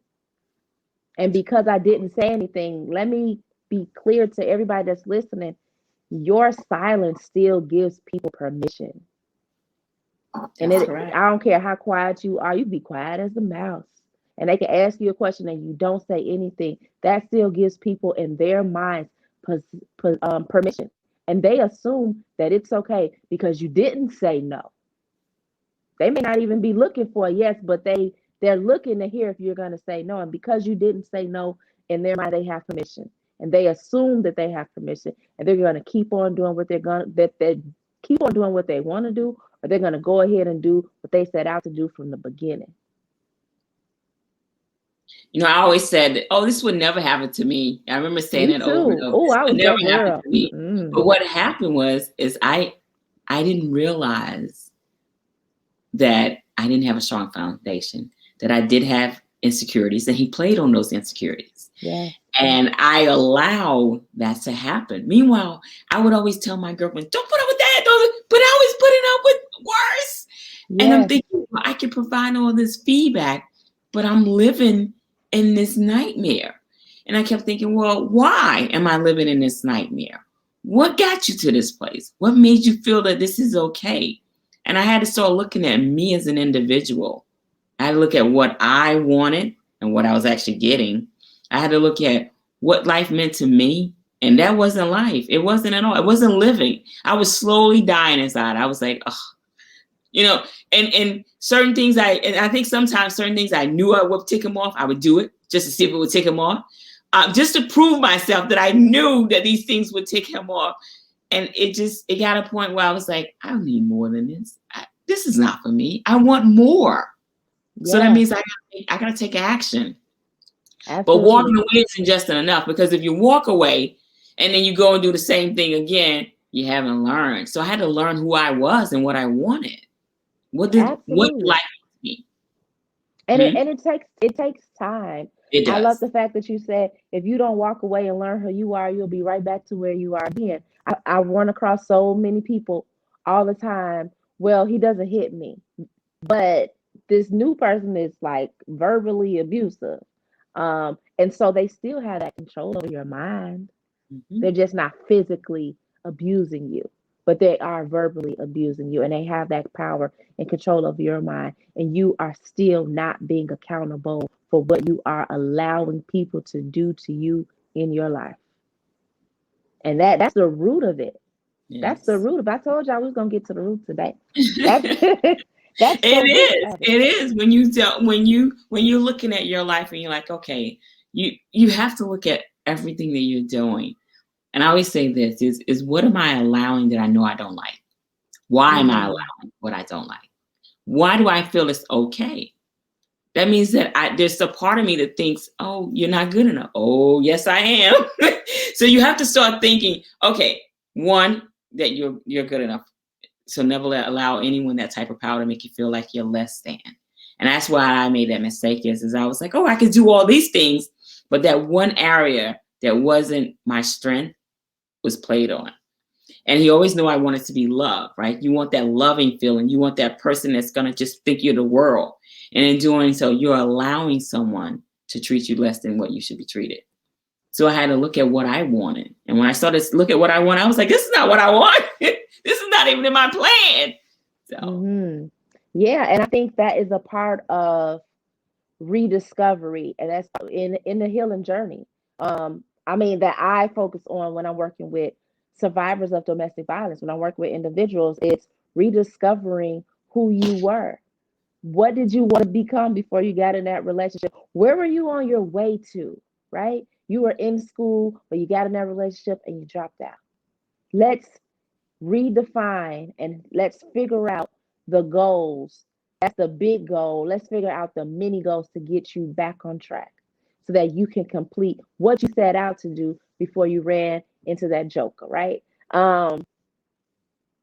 S1: And because I didn't say anything, let me be clear to everybody that's listening. Your silence still gives people permission. And I don't care how quiet you are, you be quiet as a mouse. And they can ask you a question and you don't say anything. That still gives people in their minds permission. And they assume that it's okay because you didn't say no. They may not even be looking for a yes, but they're looking to hear if you're going to say no. And because you didn't say no, in their mind, they have permission. And they assume that they have permission. And they're going to keep on doing what they're keep on doing what they want to do, or they're going to go ahead and do what they set out to do from the beginning.
S2: I always said, oh, this would never happen to me. I remember saying
S1: Me
S2: it over and
S1: too.
S2: over.
S1: Oh,
S2: This
S1: I
S2: would
S1: was
S2: never
S1: that
S2: happen
S1: girl.
S2: to me. But what happened is I didn't realize that I didn't have a strong foundation, that I did have insecurities, and he played on those insecurities.
S1: Yeah.
S2: And I allowed that to happen. Meanwhile, I would always tell my girlfriend, don't put up with that. But I was putting up with worse.
S1: Yes.
S2: And I'm thinking, well, I can provide all this feedback, but I'm living in this nightmare. And I kept thinking, well, why am I living in this nightmare? What got you to this place? What made you feel that this is okay? And I had to start looking at me as an individual. I had to look at what I wanted and what I was actually getting. I had to look at what life meant to me. And that wasn't life. It wasn't at all. It wasn't living. I was slowly dying inside. I was like, oh, and certain things and I think sometimes certain things I knew I would tick him off. I would do it just to see if it would tick him off. Just to prove myself that I knew that these things would tick him off. And it got a point where I was like, I don't need more than this. This is not for me. I want more. Yeah. So that means I got to take action. Absolutely. But walking away isn't just enough, because if you walk away and then you go and do the same thing again, you haven't learned. So I had to learn who I was and what I wanted. What life me?
S1: And it takes time.
S2: It does.
S1: I love the fact that you said, if you don't walk away and learn who you are, you'll be right back to where you are again. I run across so many people all the time. Well, he doesn't hit me, but this new person is like verbally abusive. And so they still have that control over your mind. Mm-hmm. They're just not physically abusing you, but they are verbally abusing you, and they have that power and control of your mind, and you are still not being accountable for what you are allowing people to do to you in your life. And that's the root of it. Yes. That's the root of it. I told y'all we was gonna get to the root today. That's
S2: it is when you're looking at your life and you're like, okay, you have to look at everything that you're doing. And I always say this is what am I allowing that I know I don't like? Why am I allowing what I don't like? Why do I feel it's okay? That means that there's a part of me that thinks, oh, you're not good enough. Oh, yes, I am. So you have to start thinking, okay, one, that you're good enough. So never allow anyone that type of power to make you feel like you're less than. And that's why I made that mistake is I was like, oh, I could do all these things. But that one area that wasn't my strength was played on. And he always knew I wanted to be loved, right? You want that loving feeling. You want that person that's going to just think you're the world. And in doing so, you're allowing someone to treat you less than what you should be treated. So I had to look at what I wanted. And when I started to look at what I want, I was like, this is not what I want. This is not even in my plan. So,
S1: Yeah. And I think that is a part of rediscovery. And that's in the healing journey. That I focus on when I'm working with survivors of domestic violence, when I work with individuals, it's rediscovering who you were. What did you want to become before you got in that relationship? Where were you on your way to, right? You were in school, but you got in that relationship and you dropped out. Let's redefine and let's figure out the goals. That's the big goal. Let's figure out the mini goals to get you back on track so that you can complete what you set out to do before you ran into that joker, right?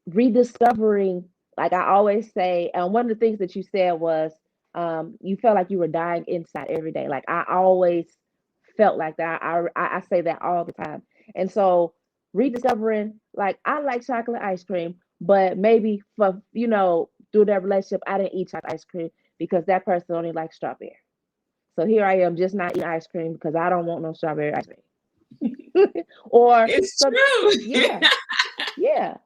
S1: Rediscovering, like I always say, one of the things that you said was you felt like you were dying inside every day. Like I always felt like that. I say that all the time. And so rediscovering, like I like chocolate ice cream, but maybe for, through that relationship, I didn't eat chocolate ice cream because that person only likes strawberry. So here I am just not eating ice cream because I don't want no strawberry ice cream. Or
S2: it's true.
S1: Yeah.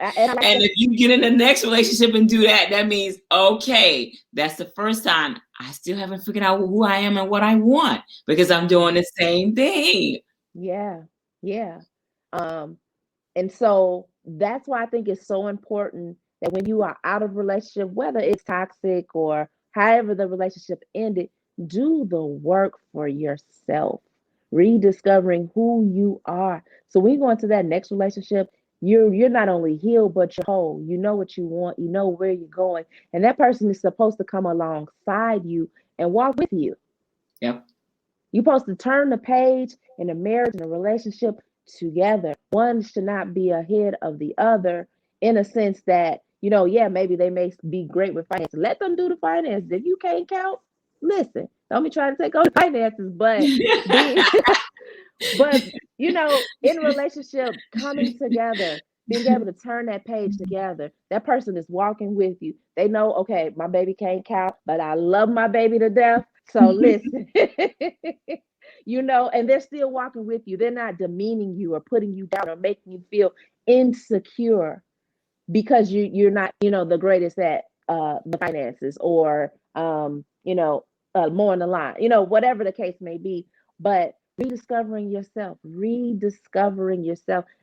S2: And if you get in the next relationship and do that, that means, okay, that's the first time I still haven't figured out who I am and what I want because I'm doing the same thing.
S1: Yeah. And so that's why I think it's so important that when you are out of relationship, whether it's toxic or however the relationship ended, do the work for yourself, rediscovering who you are. So when you go into that next relationship, You're not only healed, but you're whole. You know what you want, you know where you're going. And that person is supposed to come alongside you and walk with you.
S2: Yep.
S1: You're supposed to turn the page in a marriage and a relationship together. One should not be ahead of the other in a sense that, yeah, maybe they may be great with finances. Let them do the finances. If you can't count, listen, don't be trying to take over finances, but be but in a relationship, coming together, being able to turn that page together, that person is walking with you. They know, okay, my baby can't count, but I love my baby to death. So listen, and they're still walking with you. They're not demeaning you or putting you down or making you feel insecure because you're not, the greatest at the finances or more in the line, whatever the case may be. But rediscovering yourself,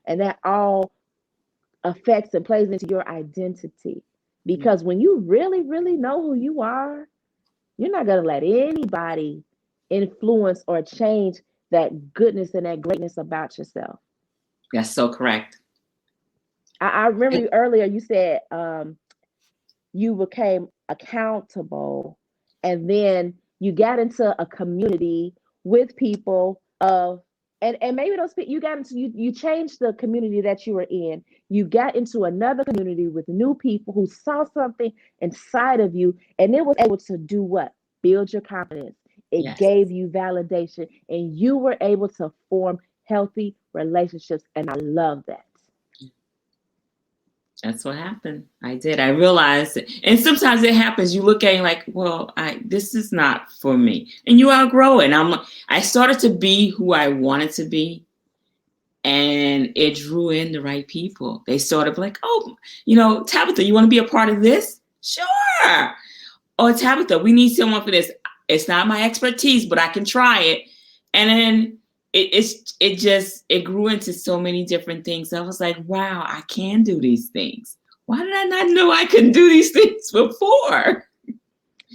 S1: and that all affects and plays into your identity. Because when you really, really know who you are, you're not going to let anybody influence or change that goodness and that greatness about yourself.
S2: That's so correct.
S1: I remember earlier you said you became accountable, and then you got into a community with people of and maybe those people you got into, you changed the community that you were in. You got into another community with new people who saw something inside of you, and it was able to do what? Build your confidence. It
S2: Yes.
S1: gave you validation, and you were able to form healthy relationships, and I love that.
S2: That's what happened. I did. I realized it. And sometimes it happens. You look at it like, well, this is not for me. And you outgrow it. I started to be who I wanted to be. And it drew in the right people. They sort of like, oh, Tabitha, you want to be a part of this? Sure. Or Tabitha, we need someone for this. It's not my expertise, but I can try it. And then it grew into so many different things. I was like, wow, I can do these things. Why did I not know I could do these things before?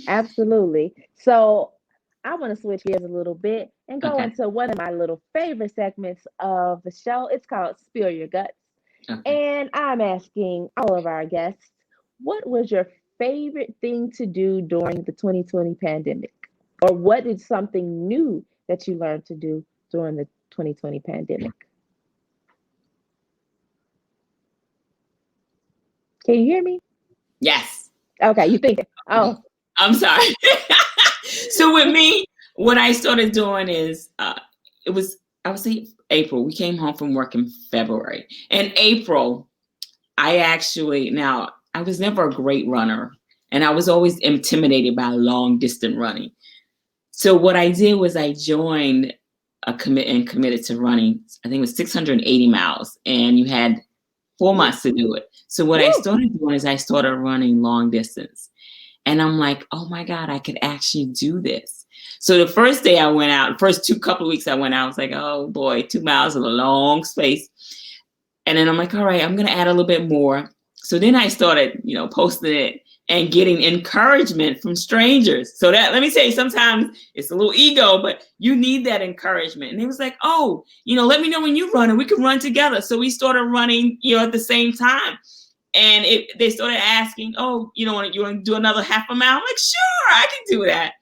S1: Absolutely. So I want to switch gears a little bit and go into one of my little favorite segments of the show. It's called Spill Your Guts.
S2: Okay.
S1: And I'm asking all of our guests, what was your favorite thing to do during the 2020 pandemic? Or what is something new that you learned to do during the 2020 pandemic? Can you hear me?
S2: Yes.
S1: Okay, you think it. Oh.
S2: I'm sorry. So with me, what I started doing is I would say April. We came home from work in February. In April, I was never a great runner, and I was always intimidated by long distance running. So what I did was I joined committed to running. I think it was 680 miles, and you had 4 months to do it. So what I started doing is I started running long distance. And I'm like, oh my God, I could actually do this. So the first day I went out, the first couple of weeks I went out, I was like, oh boy, 2 miles is a long space. And then I'm like, all right, I'm going to add a little bit more. So then I started, posting it and getting encouragement from strangers. So that, let me say, sometimes it's a little ego, but you need that encouragement. And it was like, oh, let me know when you run and we can run together. So we started running, at the same time. And they started asking, oh, you want to do another half a mile? I'm like, sure, I can do that.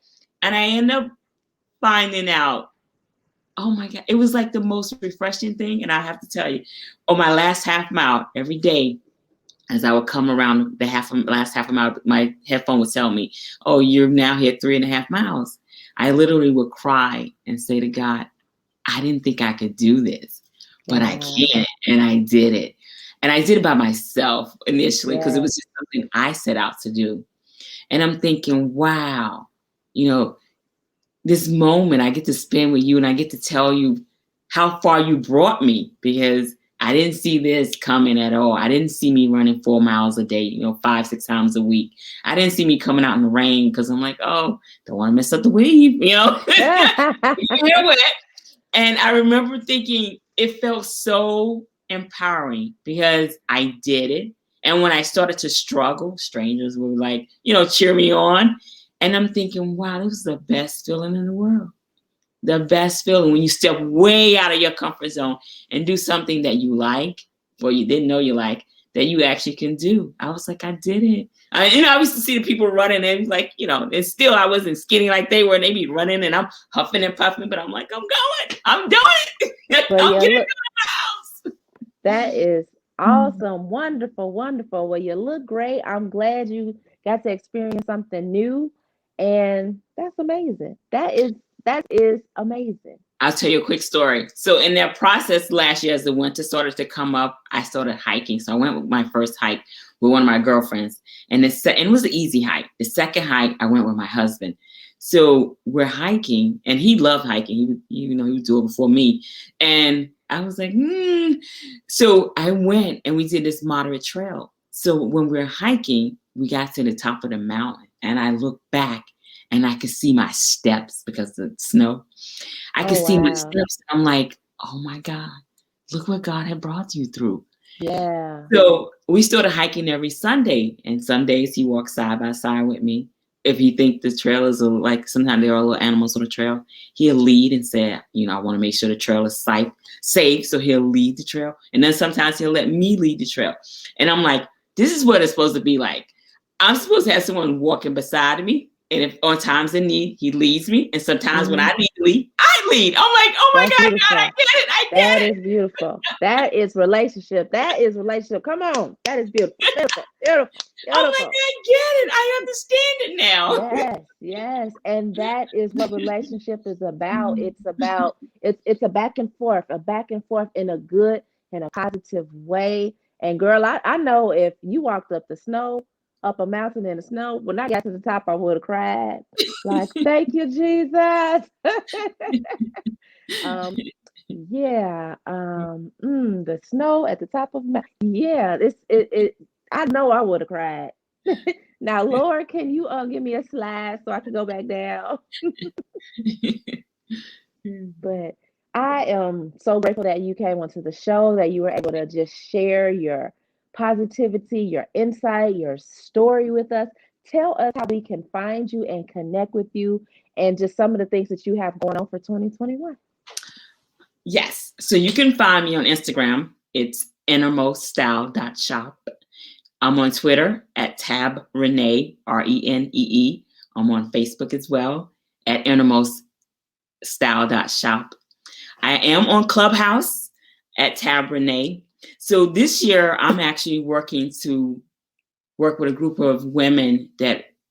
S2: And I ended up finding out, oh my God, it was like the most refreshing thing. And I have to tell you, on my last half mile, every day, as I would come around the last half a mile, my headphone would tell me, oh, you're now hit 3.5 miles. I literally would cry and say to God, I didn't think I could do this, but I can. And I did it. And I did it by myself initially because it was just something I set out to do. And I'm thinking, wow, this moment I get to spend with you and I get to tell you how far you brought me, because I didn't see this coming at all. I didn't see me running 4 miles a day, 5-6 times a week. I didn't see me coming out in the rain because I'm like, oh, don't want to mess up the weave, And I remember thinking it felt so empowering because I did it. And when I started to struggle, strangers were like, cheer me on. And I'm thinking, wow, this is the best feeling in the world. The best feeling when you step way out of your comfort zone and do something that you like or you didn't know you like that you actually can do. I was like, I did it. I used to see the people running and like, and still I wasn't skinny like they were. And they be running and I'm huffing and puffing, but I'm like, I'm going. I'm doing it.
S1: But
S2: I'm
S1: yeah,
S2: getting
S1: look,
S2: to the house.
S1: that is awesome. Wonderful, wonderful. Well, you look great. I'm glad you got to experience something new. And that's amazing. That is amazing.
S2: I'll tell you a quick story. So in that process last year, as the winter started to come up, I started hiking. So I went with my first hike with one of my girlfriends, and it was an easy hike. The second hike, I went with my husband. So we're hiking, and he loved hiking. He would do it before me, and I was like, So I went, and we did this moderate trail. So when we're hiking, we got to the top of the mountain, and I looked back, and I could see my steps because of the snow. I could
S1: Oh,
S2: see my
S1: wow.
S2: steps. I'm like, oh my God, look what God had brought you through.
S1: Yeah.
S2: So we started hiking every Sunday, and some days he walks side by side with me. If he think the trail is like sometimes there are little animals on the trail, he'll lead and say, I want to make sure the trail is safe. So he'll lead the trail, and then sometimes he'll let me lead the trail. And I'm like, this is what it's supposed to be like. I'm supposed to have someone walking beside me. And if on times in need, he leads me. And sometimes when I need to lead, I lead. I'm like, oh my
S1: That's
S2: God, God, I
S1: beautiful.
S2: get it. I
S1: That
S2: get
S1: is beautiful. That is relationship. That is relationship. Come on. That is beautiful. Beautiful. Beautiful.
S2: it. I'm like,
S1: Beautiful.
S2: I get it. I understand it now.
S1: Yes, yes. And that is what relationship is about. It's a back and forth in a good and a positive way. And girl, I know if you walked up a mountain in the snow, when I got to the top, I would have cried. Like, thank you, Jesus. um, yeah. The snow at the top of my yeah, I know I would have cried. Now, Lord, can you give me a slide so I can go back down? But I am so grateful that you came onto the show, that you were able to just share your positivity, your insight, your story with us. Tell us how we can find you and connect with you and just some of the things that you have going on for 2021.
S2: Yes. So you can find me on Instagram. It's innermoststyle.shop. I'm on Twitter at Tab Renee, Renee. I'm on Facebook as well at innermoststyle.shop. I am on Clubhouse at Tab Renee. So this year, I'm actually working to work with a group of women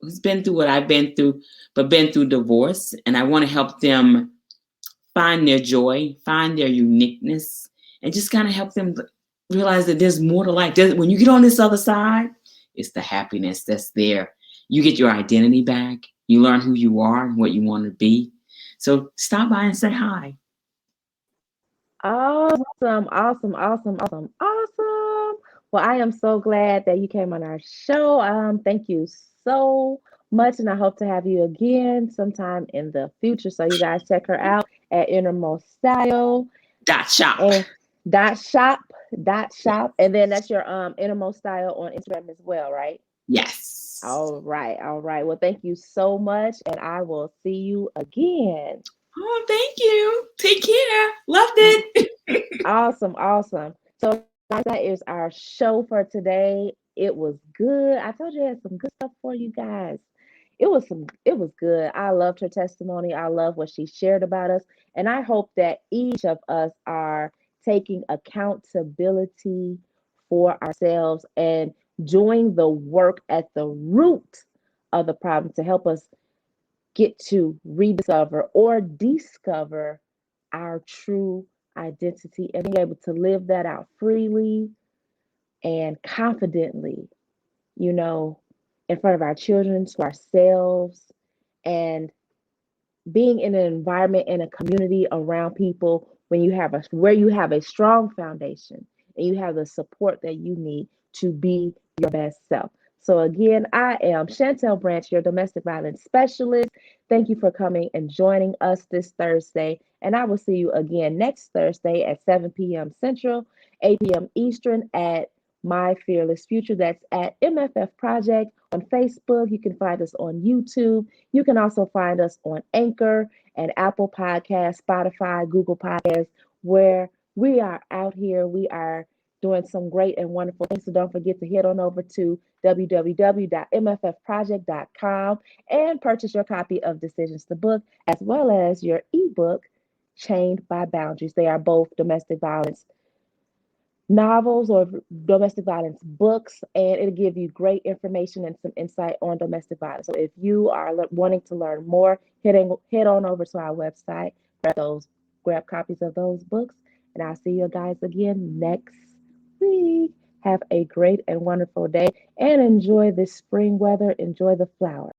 S2: who's been through what I've been through, but been through divorce. And I want to help them find their joy, find their uniqueness, and just kind of help them realize that there's more to life. When you get on this other side, it's the happiness that's there. You get your identity back. You learn who you are and what you want to be. So stop by and say hi.
S1: Awesome, awesome, awesome, awesome, awesome. Well, I am so glad that you came on our show. Thank you so much, and I hope to have you again sometime in the future. So you guys check her out at Innermost Style
S2: .shop.
S1: and .shop, .shop, and then that's your Innermost Style on Instagram as well, right?
S2: Yes.
S1: All right, all right. Well, thank you so much, and I will see you again.
S2: Oh, thank you. Take care. Loved it.
S1: Awesome, awesome. So, guys, that is our show for today. It was good. I told you I had some good stuff for you guys. It was good. I loved her testimony. I love what she shared about us. And I hope that each of us are taking accountability for ourselves and doing the work at the root of the problem to help us get to rediscover or discover our true identity and being able to live that out freely and confidently, you know, in front of our children, to ourselves, and being in an environment in a community around people when you have where you have a strong foundation and you have the support that you need to be your best self. So again, I am Chantel Branch, your domestic violence specialist. Thank you for coming and joining us this Thursday. And I will see you again next Thursday at 7 p.m. Central, 8 p.m. Eastern at My Fearless Future. That's at MFF Project on Facebook. You can find us on YouTube. You can also find us on Anchor and Apple Podcasts, Spotify, Google Podcasts, where we are out here. We are doing some great and wonderful things. So don't forget to head on over to www.mffproject.com and purchase your copy of Decisions the Book, as well as your ebook, Chained by Boundaries. They are both domestic violence novels or domestic violence books, and it'll give you great information and some insight on domestic violence. So if you are wanting to learn more, head on over to our website, grab copies of those books, and I'll see you guys again next week. Have a great and wonderful day and enjoy this spring weather. Enjoy the flowers.